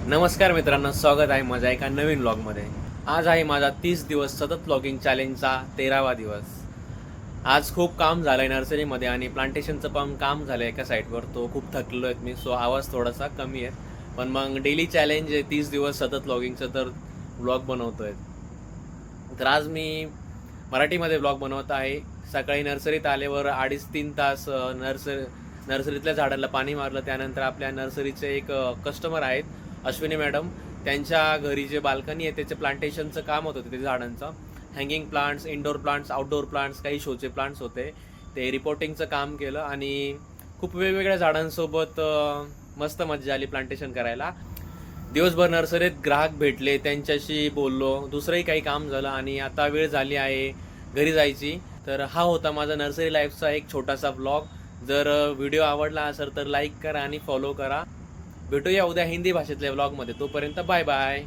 नमस्कार मित्रांनो, स्वागत आहे माझ्या एका नवीन व्लॉगमध्ये. आज आहे माझा 30 दिवस सतत व्लॉगिंग चॅलेंजचा 13वा दिवस. आज खूप काम झालं आहे नर्सरीमध्ये आणि प्लांटेशनचं पण काम झालं आहे एका साईडवर. तो खूप थकलो आहेत मी, सो आवाज थोडासा कमी आहे. पण मग डेली चॅलेंज आहे 30 दिवस सतत व्लॉगिंगचं, तर व्लॉग बनवतो आहे. तर आज मी मराठीमध्ये व्लॉग बनवत आहे. सकाळी नर्सरीत आल्यावर 2.5-3 तास नर्सरीतल्या झाडाला पाणी मारलं. त्यानंतर आपल्या नर्सरीचे एक कस्टमर आहेत अश्विनी मॅडम, त्यांच्या घरी जे बाल्कनी आहे त्याचे प्लांटेशनचं काम होतं ते झाडांचं. Hanging plants, indoor plants, outdoor plants, काही शोचे प्लांट्स होते. ते रिपोर्टिंगचं काम केलं आणि खूप वेगवेगळ्या झाडांसोबत मस्त मजा आली प्लांटेशन करायला. दिवसभर नर्सरीत ग्राहक भेटले, त्यांच्याशी बोललो, दुसरंही काही काम झालं आणि आता वेळ झाली आहे घरी जायची. तर हा होता माझा नर्सरी लाईफचा एक छोटासा व्लॉग. जर व्हिडिओ आवडला असेल तर लाईक करा आणि फॉलो करा. भेटूया उद्या हिंदी भाषेतल्या व्लॉगमध्ये. तोपर्यंत बाय बाय.